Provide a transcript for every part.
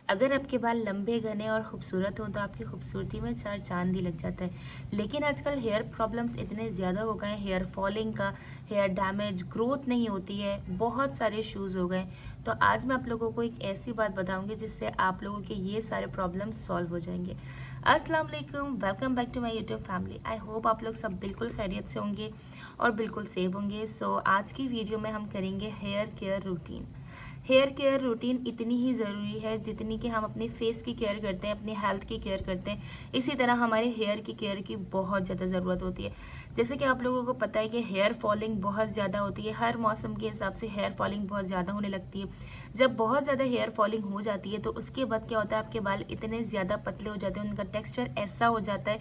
अगर आपके बाल लंबे घने और खूबसूरत हों तो आपकी खूबसूरती में चार चांद ही लग जाता है। लेकिन आजकल हेयर प्रॉब्लम्स इतने ज़्यादा हो गए हैं, हेयर फॉलिंग का, हेयर डैमेज, ग्रोथ नहीं होती है, बहुत सारे इश्यूज हो गए। तो आज मैं आप लोगों को एक ऐसी बात बताऊंगी जिससे आप लोगों के ये सारे प्रॉब्लम्स सॉल्व हो जाएंगे। अस्सलाम वालेकुम, welcome back to my YouTube family. I hope आप लोग सब बिल्कुल खैरियत से होंगे और बिल्कुल सेफ होंगे। सो आज की वीडियो में हम करेंगे hair care routine. Hair care routine इतनी ही ज़रूरी है जितनी कि हम अपने फेस की केयर करते हैं, अपनी हेल्थ की केयर करते हैं, इसी तरह हमारे हेयर की केयर की बहुत ज़्यादा ज़रूरत होती है। जैसे कि आप लोगों को पता है कि हेयर फॉलिंग बहुत ज़्यादा होती है, हर मौसम के हिसाब से हेयर फॉलिंग बहुत ज़्यादा होने लगती है। जब बहुत ज़्यादा हेयर फॉलिंग हो जाती है तो उसके बाद क्या होता है, आपके बाल इतने ज़्यादा पतले हो जाते हैं, उनका टेक्स्चर ऐसा हो जाता है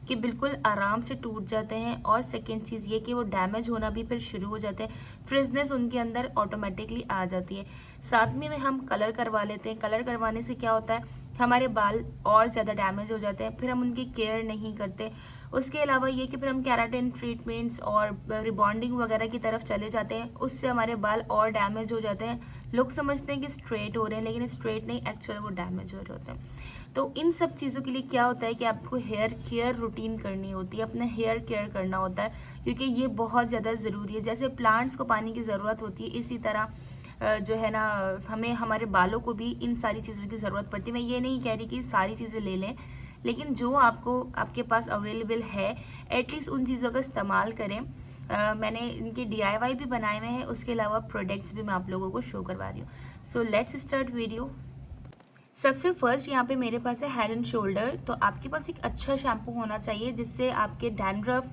कि बिल्कुल आराम से टूट जाते हैं। और सेकेंड चीज़ ये कि वो डैमेज होना भी फिर शुरू हो जाते हैं, फ्रिजनेस उनके अंदर ऑटोमेटिकली आ जाती है। साथ में हम कलर करवा लेते हैं। कलर करवाने से क्या होता है, हमारे बाल और ज़्यादा डैमेज हो जाते हैं, फिर हम उनकी केयर नहीं करते। उसके अलावा ये कि फिर हम केराटिन ट्रीटमेंट्स और रिबॉन्डिंग वगैरह की तरफ चले जाते हैं, उससे हमारे बाल और डैमेज हो जाते हैं। लोग समझते हैं कि स्ट्रेट हो रहे हैं, लेकिन स्ट्रेट नहीं, एक्चुअली वो डैमेज हो रहे होते हैं। तो इन सब चीज़ों के लिए क्या होता है कि आपको हेयर केयर रूटीन करनी होती है, अपना हेयर केयर करना होता है, क्योंकि ये बहुत ज़्यादा ज़रूरी है। जैसे प्लांट्स को पानी की ज़रूरत होती है, इसी तरह जो है ना, हमें हमारे बालों को भी इन सारी चीज़ों की ज़रूरत पड़ती है। मैं ये नहीं कह रही कि सारी चीज़ें ले लें, लेकिन जो आपको आपके पास अवेलेबल है एटलीस्ट उन चीज़ों का इस्तेमाल करें। मैंने इनके DIY भी बनाए हुए हैं, उसके अलावा प्रोडक्ट्स भी मैं आप लोगों को शो करवा रही हूँ। So let's start video. सबसे फर्स्ट यहाँ पे मेरे पास है हेड एंड शोल्डर। तो आपके पास एक अच्छा शैम्पू होना चाहिए जिससे आपके डैंड्रफ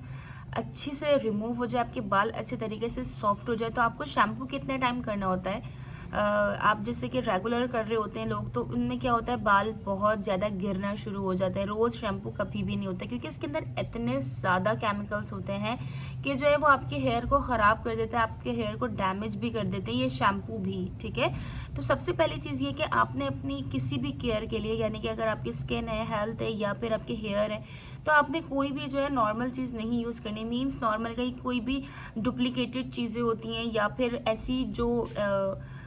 अच्छे से रिमूव हो जाए, आपके बाल अच्छे तरीके से सॉफ्ट हो जाए। तो आपको शैम्पू कितने टाइम करना होता है, आप जैसे कि रेगुलर कर रहे होते हैं लोग, तो उनमें क्या होता है, बाल बहुत ज़्यादा गिरना शुरू हो जाता है। रोज़ शैम्पू कभी भी नहीं होता, क्योंकि इसके अंदर इतने ज़्यादा केमिकल्स होते हैं कि जो है वो आपके हेयर को ख़राब कर देता है, आपके हेयर को डैमेज भी कर देते हैं, ये शैम्पू भी। ठीक है, तो सबसे पहली चीज़ ये कि आपने अपनी किसी भी केयर के लिए, यानी कि अगर आपकी स्किन है, हेल्थ है या फिर आपके हेयर है, तो आपने कोई भी जो है नॉर्मल चीज़ नहीं यूज़ करनी। मीन्स नॉर्मल का कोई भी डुप्लीकेटेड चीज़ें होती हैं या फिर ऐसी जो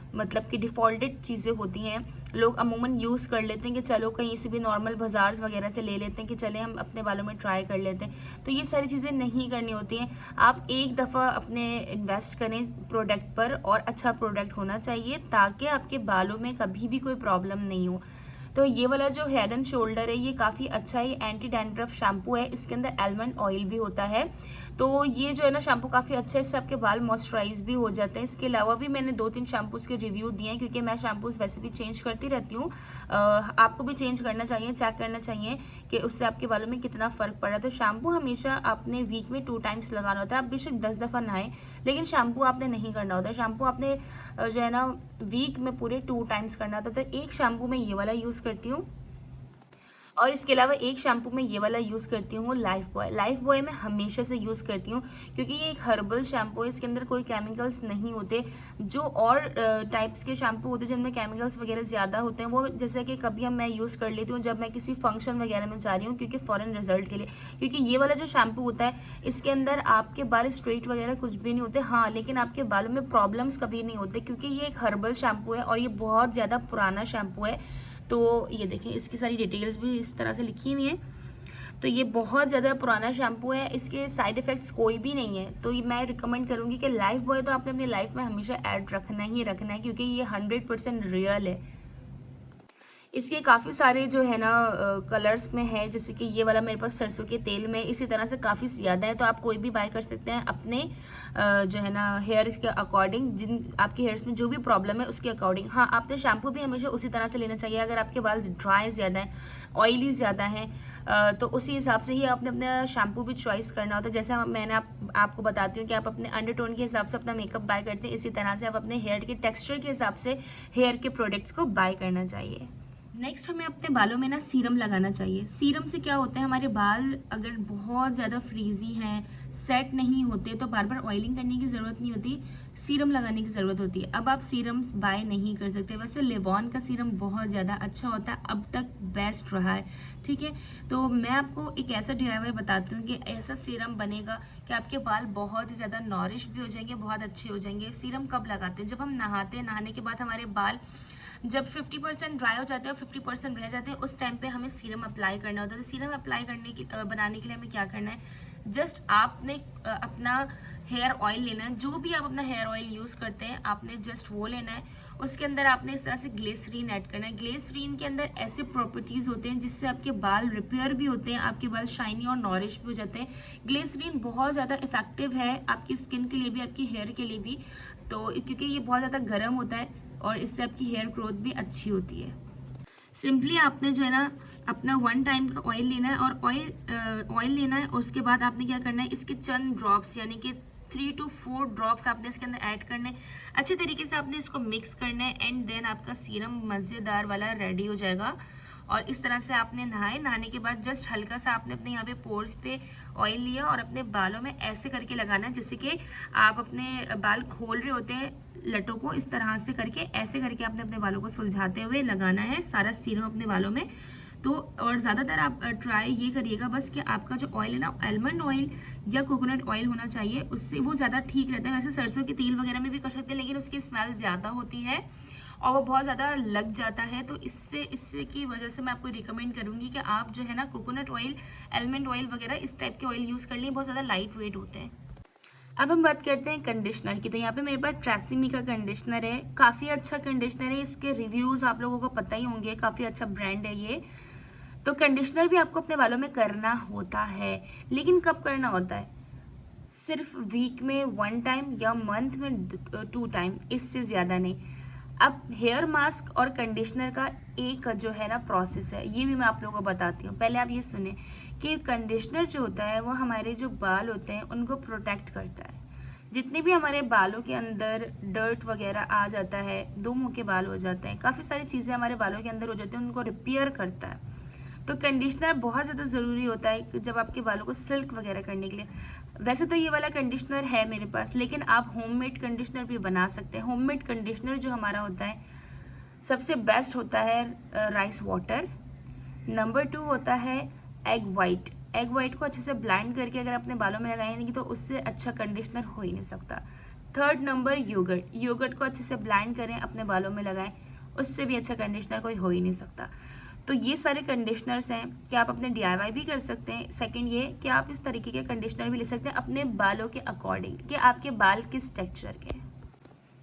मतलब कि डिफ़ॉल्टेड चीज़ें होती हैं, लोग अमूमन यूज़ कर लेते हैं कि चलो कहीं से भी नॉर्मल बाज़ार्स वगैरह से ले लेते हैं कि चले हम अपने बालों में ट्राई कर लेते हैं। तो ये सारी चीज़ें नहीं करनी होती हैं। आप एक दफ़ा अपने इन्वेस्ट करें प्रोडक्ट पर, और अच्छा प्रोडक्ट होना चाहिए ताकि आपके बालों में कभी भी कोई प्रॉब्लम नहीं हो। तो ये वाला जो हेड एंड शोल्डर है ये काफ़ी अच्छा ही एंटी डैंड्रफ शैम्पू है, इसके अंदर आलमंड ऑयल भी होता है। तो ये जो है ना शैम्पू काफ़ी अच्छा है, इससे आपके बाल मॉइस्चराइज भी हो जाते हैं। इसके अलावा भी मैंने 2-3 शैम्पूज़ के रिव्यू दिए हैं, क्योंकि मैं शैम्पूज़ वैसे भी चेंज करती रहती हूँ। आपको भी चेंज करना चाहिए, चेक करना चाहिए कि उससे आपके बालों में कितना फ़र्क पड़ा। तो शैम्पू हमेशा आपने वीक में 2 टाइम्स लगाना होता है। आप बेशक 10 दफ़ा नहाएं, लेकिन शैम्पू आपने नहीं करना होता है। शैम्पू आपने जो है ना वीक में पूरे 2 टाइम्स करना होता है। तो एक शैम्पू मैं ये वाला यूज़ करती हूँ, और इसके अलावा एक शैम्पू मैं ये वाला यूज़ करती हूँ, लाइफ बॉय। लाइफ बॉय मैं हमेशा से यूज़ करती हूँ, क्योंकि ये एक हर्बल शैम्पू है, इसके अंदर कोई केमिकल्स नहीं होते। जो और टाइप्स के शैम्पू होते हैं जिनमें केमिकल्स वगैरह ज़्यादा होते हैं, वो जैसे कि कभी हम मैं यूज़ कर लेती हूँ जब मैं किसी फंक्शन वगैरह में जा रही हूँ, क्योंकि फ़ॉरन रिजल्ट के लिए। क्योंकि ये वाला जो शैम्पू होता है इसके अंदर आपके बाल स्ट्रेट वगैरह कुछ भी नहीं होते, हाँ, लेकिन आपके बालों में प्रॉब्लम्स कभी नहीं होते, क्योंकि ये एक हर्बल शैम्पू है और ये बहुत ज़्यादा पुराना शैम्पू है। तो ये देखिए, इसकी सारी डिटेल्स भी इस तरह से लिखी हुई हैं। तो ये बहुत ज़्यादा पुराना शैम्पू है, इसके साइड इफ़ेक्ट्स कोई भी नहीं है। तो ये मैं रिकमेंड करूँगी कि लाइफ बॉय तो आपने अपनी लाइफ में हमेशा ऐड रखना ही रखना है, क्योंकि ये 100% रियल है। इसके काफ़ी सारे जो है ना कलर्स में है, जैसे कि ये वाला मेरे पास सरसों के तेल में, इसी तरह से काफ़ी ज़्यादा है। तो आप कोई भी बाय कर सकते हैं अपने जो है ना हेयर के अकॉर्डिंग, जिन आपके हेयर्स में जो भी प्रॉब्लम है उसके अकॉर्डिंग। हाँ, आपने शैम्पू भी हमेशा उसी तरह से लेना चाहिए। अगर आपके बाल ड्राई ज़्यादा हैं, ऑयली ज़्यादा हैं, तो उसी हिसाब से ही आपने अपना शैम्पू भी चॉइस करना होता है। जैसे मैंने आपको बताती हूँ कि आप अपने अंडरटोन के हिसाब से अपना मेकअप बाय करते हैं, इसी तरह से आप अपने हेयर के टेक्सचर के हिसाब से हेयर के प्रोडक्ट्स को बाय करना चाहिए। नेक्स्ट हमें अपने बालों में ना सीरम लगाना चाहिए। सीरम से क्या होता है, हमारे बाल अगर बहुत ज़्यादा फ्रीजी हैं, सेट नहीं होते, तो बार बार ऑयलिंग करने की ज़रूरत नहीं होती, सीरम लगाने की ज़रूरत होती है। अब आप सीरम्स बाय नहीं कर सकते। वैसे लेवॉन का सीरम बहुत ज़्यादा अच्छा होता है, अब तक बेस्ट रहा है। ठीक है, तो मैं आपको एक ऐसा DIY बताती हूँ कि ऐसा सीरम बनेगा कि आपके बाल बहुत ही ज़्यादा नॉरिश भी हो जाएंगे, बहुत अच्छे हो जाएंगे। सीरम कब लगाते हैं, जब हम नहाते हैं, नहाने के बाद हमारे बाल जब 50% ड्राई हो जाते हैं और 50% रह जाते हैं, उस टाइम पे हमें सीरम अप्लाई करना होता है। तो सीरम अप्लाई करने की बनाने के लिए हमें क्या करना है, जस्ट आपने अपना हेयर ऑयल लेना है, जो भी आप अपना हेयर ऑयल यूज़ करते हैं आपने जस्ट वो लेना है। उसके अंदर आपने इस तरह से ग्लिसरीन ऐड करना है। ग्लिसरीन के अंदर ऐसे प्रॉपर्टीज़ होते हैं जिससे आपके बाल रिपेयर भी होते हैं, आपके बाल शाइनी और नॉरिश भी हो जाते हैं। ग्लिसरीन बहुत ज़्यादा इफेक्टिव है आपकी स्किन के लिए भी, आपकी हेयर के लिए भी। तो क्योंकि ये बहुत ज़्यादा गर्म होता है और इससे आपकी हेयर ग्रोथ भी अच्छी होती है। सिंपली आपने जो है ना अपना 1 टाइम का ऑयल लेना है, और ऑयल लेना है, और उसके बाद आपने क्या करना है, इसके चंद ड्रॉप्स यानी कि 3 to 4 ड्रॉप्स आपने इसके अंदर ऐड करने, अच्छे तरीके से आपने इसको मिक्स करना है, एंड देन आपका सीरम मज़ेदार वाला रेडी हो जाएगा। और इस तरह से आपने नहाने के बाद जस्ट हल्का सा आपने अपने यहाँ पे पोर्स पे ऑयल लिया और अपने बालों में ऐसे करके लगाना है, जैसे कि आप अपने बाल खोल रहे होते हैं लटों को, इस तरह से करके ऐसे करके आपने अपने बालों को सुलझाते हुए लगाना है सारा सीरम अपने बालों में। तो और ज़्यादातर आप ट्राई ये करिएगा बस कि आपका जो ऑयल है ना, आलमंड ऑयल या कोकोनट ऑयल होना चाहिए, उससे वो ज़्यादा ठीक रहता है। वैसे सरसों के तेल वगैरह में भी कर सकते हैं, लेकिन उसकी स्मेल ज़्यादा होती है और वो बहुत ज़्यादा लग जाता है। तो इससे की वजह से मैं आपको रिकमेंड करूँगी कि आप जो है ना कोकोनट ऑयल, आलमंड ऑयल वगैरह इस टाइप के ऑयल यूज़ कर लें, बहुत ज़्यादा लाइट वेट होते हैं। अब हम बात करते हैं कंडीशनर की। तो यहाँ पे मेरे पास ट्रेसेमी का कंडीशनर है, काफ़ी अच्छा कंडीशनर है, इसके रिव्यूज़ आप लोगों को पता ही होंगे, काफ़ी अच्छा ब्रांड है ये। तो कंडीशनर भी आपको अपने बालों में करना होता है, लेकिन कब करना होता है, सिर्फ वीक में 1 टाइम या मंथ में 2 टाइम, इससे ज़्यादा नहीं। अब हेयर मास्क और कंडीशनर का एक जो है ना प्रोसेस है, ये भी मैं आप लोगों को बताती हूँ। पहले आप ये सुने कि कंडीशनर जो होता है वो हमारे जो बाल होते हैं उनको प्रोटेक्ट करता है। जितने भी हमारे बालों के अंदर डर्ट वगैरह आ जाता है, 2 मुंह के बाल हो जाते हैं, काफ़ी सारी चीज़ें हमारे बालों के अंदर हो जाती हैं, उनको रिपेयर करता है। तो कंडीशनर बहुत ज़्यादा ज़रूरी होता है जब आपके बालों को सिल्क वगैरह करने के लिए। वैसे तो ये वाला कंडीशनर है मेरे पास, लेकिन आप होममेड कंडीशनर भी बना सकते हैं। होममेड कंडीशनर जो हमारा होता है सबसे बेस्ट होता है राइस वाटर। नंबर 2 होता है एग वाइट। एग वाइट को अच्छे से ब्लेंड करके अगर अपने बालों में लगाएंगे तो उससे अच्छा कंडीशनर हो ही नहीं सकता। Third number yogurt. योगर्ट को अच्छे से ब्लेंड करें, अपने बालों में लगाएं, उससे भी अच्छा कंडीशनर कोई हो ही नहीं सकता। तो ये सारे कंडीशनर्स हैं कि आप अपने DIY भी कर सकते हैं। सेकंड ये कि आप इस तरीके के कंडीशनर भी ले सकते हैं अपने बालों के अकॉर्डिंग, कि आपके बाल किस टेक्सचर के हैं।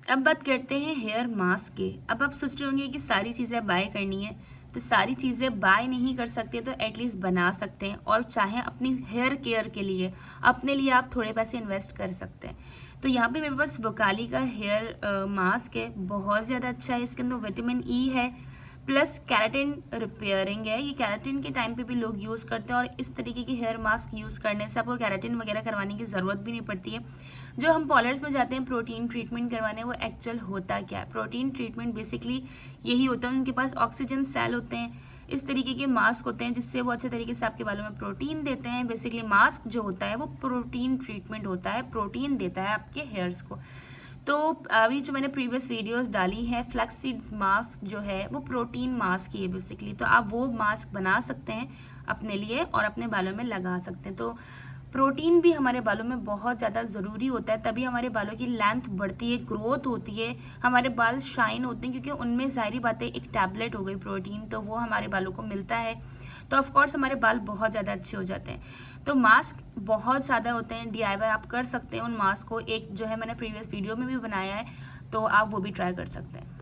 अब बात करते हैं हेयर मास्क के। अब आप सोच रहे होंगे कि सारी चीज़ें बाय करनी है, तो सारी चीज़ें बाय नहीं कर सकते तो एटलीस्ट बना सकते हैं, और चाहे अपनी हेयर केयर के लिए अपने लिए आप थोड़े पैसे इन्वेस्ट कर सकते हैं। तो यहाँ पे मेरे पास वोकाली का हेयर मास्क है, बहुत ज़्यादा अच्छा है। इसके अंदर विटामिन ई है, प्लस कैराटिन रिपेयरिंग है। ये कैराटिन के टाइम पे भी लोग यूज़ करते हैं, और इस तरीके की हेयर मास्क यूज़ करने से आपको कैराटिन वगैरह करवाने की ज़रूरत भी नहीं पड़ती है। जो हम पार्लर्स में जाते हैं प्रोटीन ट्रीटमेंट करवाने, वो एक्चुअल होता क्या है, प्रोटीन ट्रीटमेंट बेसिकली यही होता है। उनके पास ऑक्सीजन सेल होते हैं, इस तरीके के मास्क होते हैं जिससे वो अच्छे तरीके से आपके बालों में प्रोटीन देते हैं। बेसिकली मास्क जो होता है वो प्रोटीन ट्रीटमेंट होता है, प्रोटीन देता है आपके हेयर्स को। तो अभी जो मैंने प्रीवियस वीडियोस डाली है, फ्लैक्स सीड्स मास्क जो है वो प्रोटीन मास्क ही है बेसिकली। तो आप वो मास्क बना सकते हैं अपने लिए और अपने बालों में लगा सकते हैं। तो प्रोटीन भी हमारे बालों में बहुत ज़्यादा ज़रूरी होता है, तभी हमारे बालों की लेंथ बढ़ती है, ग्रोथ होती है, हमारे बाल शाइन होते हैं, क्योंकि उनमें ज़ाहिर बात है एक टैबलेट हो गई प्रोटीन, तो वो हमारे बालों को मिलता है, तो ऑफकोर्स हमारे बाल बहुत ज़्यादा अच्छे हो जाते हैं। तो मास्क बहुत ज़्यादा होते हैं, DIY आप कर सकते हैं उन मास्क को। एक जो है मैंने प्रीवियस वीडियो में भी बनाया है, तो आप वो भी ट्राई कर सकते हैं।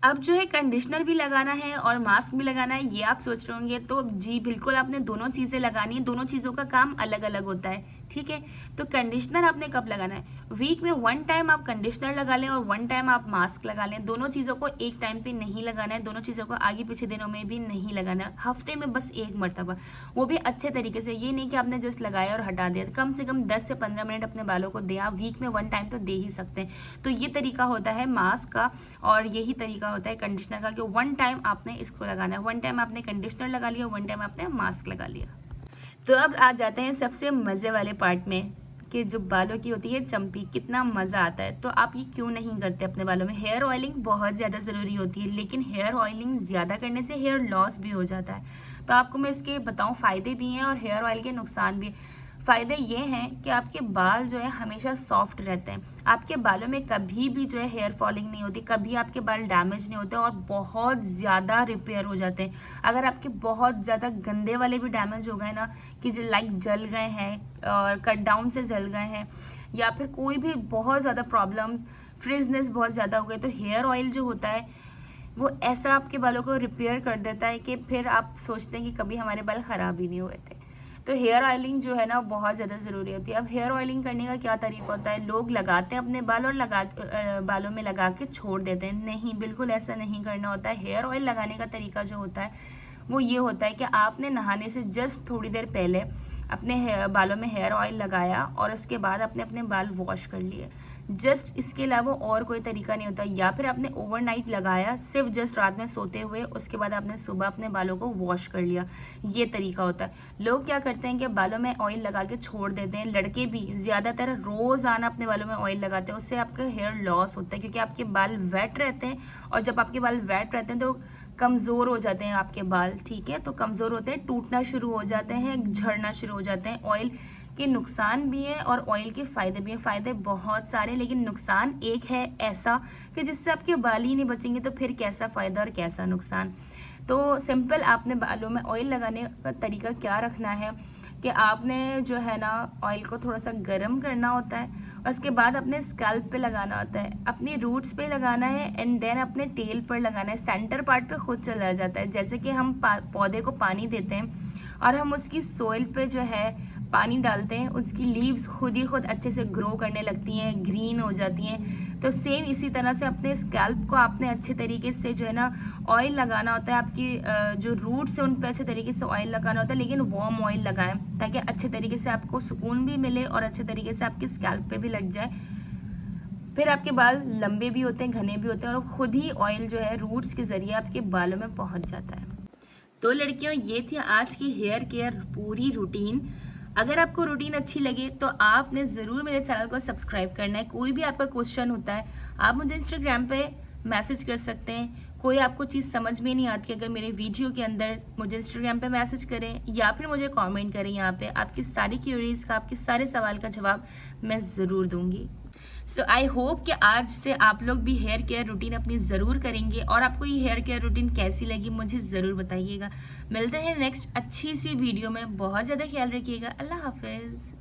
अब जो है कंडीशनर भी लगाना है और मास्क भी लगाना है, ये आप सोच रहे होंगे, तो जी बिल्कुल आपने दोनों चीज़ें लगानी है, दोनों चीज़ों का काम अलग अलग होता है, ठीक है। तो कंडीशनर आपने कब लगाना है, वीक में 1 टाइम आप कंडीशनर लगा लें और 1 टाइम आप मास्क लगा लें। दोनों चीज़ों को एक टाइम पे नहीं लगाना है, दोनों चीज़ों को आगे पीछे दिनों में भी नहीं लगाना है, हफ्ते में बस 1 मरतबा, वो भी अच्छे तरीके से। ये नहीं कि आपने जस्ट लगाया और हटा दिया, कम से कम 10 से 15 मिनट अपने बालों को दें। आप वीक में 1 टाइम तो दे ही सकते हैं। तो ये तरीका होता है मास्क का, और यही तरीका होता है कंडीशनर का, कि 1 टाइम आपने इसको लगाना है, 1 टाइम आपने कंडीशनर लगा लिया, 1 टाइम आपने मास्क लगा लिया। तो अब आ जाते हैं सबसे मज़े वाले पार्ट में, कि जो बालों की होती है चंपी, कितना मज़ा आता है। तो आप ये क्यों नहीं करते अपने बालों में। हेयर ऑयलिंग बहुत ज़्यादा ज़रूरी होती है, लेकिन हेयर ऑयलिंग ज़्यादा करने से हेयर लॉस भी हो जाता है। तो आपको मैं इसके बताऊं, फ़ायदे भी हैं और हेयर ऑयल के नुकसान भी। फ़ायदे ये हैं कि आपके बाल जो है हमेशा सॉफ्ट रहते हैं, आपके बालों में कभी भी जो है हेयर फॉलिंग नहीं होती, कभी आपके बाल डैमेज नहीं होते और बहुत ज़्यादा रिपेयर हो जाते हैं। अगर आपके बहुत ज़्यादा गंदे वाले भी डैमेज हो गए ना, कि जो लाइक जल गए हैं और कट डाउन से जल गए हैं, या फिर कोई भी बहुत ज़्यादा प्रॉब्लम, फ्रिजनेस बहुत ज़्यादा हो गई, तो हेयर ऑयल जो होता है वो ऐसा आपके बालों को रिपेयर कर देता है कि फिर आप सोचते हैं कि कभी हमारे बाल ख़राब ही नहीं हुए थे। तो हेयर ऑयलिंग जो है ना बहुत ज़्यादा ज़रूरी होती है। अब हेयर ऑयलिंग करने का क्या तरीका होता है, लोग लगाते हैं अपने बाल और बालों में लगा के छोड़ देते हैं। नहीं, बिल्कुल ऐसा नहीं करना होता है। हेयर ऑयल लगाने का तरीका जो होता है वो ये होता है कि आपने नहाने से जस्ट थोड़ी देर पहले अपने बालों में हेयर ऑयल लगाया और उसके बाद आपने अपने बाल वॉश कर लिए। जस्ट इसके अलावा और कोई तरीका नहीं होता। या फिर आपने ओवरनाइट लगाया, सिर्फ जस्ट रात में सोते हुए, उसके बाद आपने सुबह अपने बालों को वॉश कर लिया, ये तरीका होता है। लोग क्या करते हैं कि बालों में ऑयल लगा के छोड़ देते हैं। लड़के भी ज़्यादातर रोज़ाना अपने बालों में ऑयल लगाते हैं, उससे आपका हेयर लॉस होता है क्योंकि आपके बाल वेट रहते हैं, और जब आपके बाल वेट रहते हैं तो कमज़ोर हो जाते हैं आपके बाल, ठीक है। तो कमज़ोर होते हैं, टूटना शुरू हो जाते हैं, झड़ना शुरू हो जाते हैं। ऑयल के नुकसान भी है और ऑयल के फ़ायदे भी हैं। फ़ायदे बहुत सारे, लेकिन नुकसान एक है ऐसा कि जिससे आपके बाल ही नहीं बचेंगे, तो फिर कैसा फ़ायदा और कैसा नुकसान। तो सिंपल आपने बालों में ऑयल लगाने का तरीका क्या रखना है कि आपने जो है ना ऑयल को थोड़ा सा गर्म करना होता है, और उसके बाद अपने स्कैल्प पे लगाना होता है, अपनी रूट्स पे लगाना है, एंड देन अपने टेल पर लगाना है। सेंटर पार्ट पे खुद चला जाता है। जैसे कि हम पौधे को पानी देते हैं और हम उसकी सोइल पे जो है पानी डालते हैं, उसकी लीव्स खुद ही खुद अच्छे से ग्रो करने लगती हैं, ग्रीन हो जाती हैं। तो सेम इसी तरह से अपने स्कैल्प को आपने अच्छे तरीके से जो है ना ऑयल लगाना होता है। आपकी जो रूट्स है उन पे अच्छे तरीके से ऑयल लगाना होता है, लेकिन वार्म ऑयल लगाएं ताकि अच्छे तरीके से आपको सुकून भी मिले और अच्छे तरीके से आपके स्कैल्प पे भी लग जाए। फिर आपके बाल लंबे भी होते हैं, घने भी होते हैं, और खुद ही ऑयल जो है रूट्स के ज़रिए आपके बालों में पहुंच जाता है। तो लड़कियों, ये थी आज की हेयर केयर पूरी रूटीन। अगर आपको रूटीन अच्छी लगे तो आपने ज़रूर मेरे चैनल को सब्सक्राइब करना है। कोई भी आपका क्वेश्चन होता है आप मुझे इंस्टाग्राम पे मैसेज कर सकते हैं। कोई आपको चीज़ समझ में नहीं आती, अगर मेरे वीडियो के अंदर मुझे इंस्टाग्राम पे मैसेज करें या फिर मुझे कमेंट करें। यहाँ पे आपकी सारी क्यूरीज का, आपके सारे सवाल का जवाब मैं ज़रूर दूंगी। सो आई होप कि आज से आप लोग भी हेयर केयर रूटीन अपनी ज़रूर करेंगे, और आपको ये हेयर केयर रूटीन कैसी लगी मुझे ज़रूर बताइएगा। मिलते हैं नेक्स्ट अच्छी सी वीडियो में। बहुत ज़्यादा ख्याल रखिएगा। अल्लाह हाफिज़।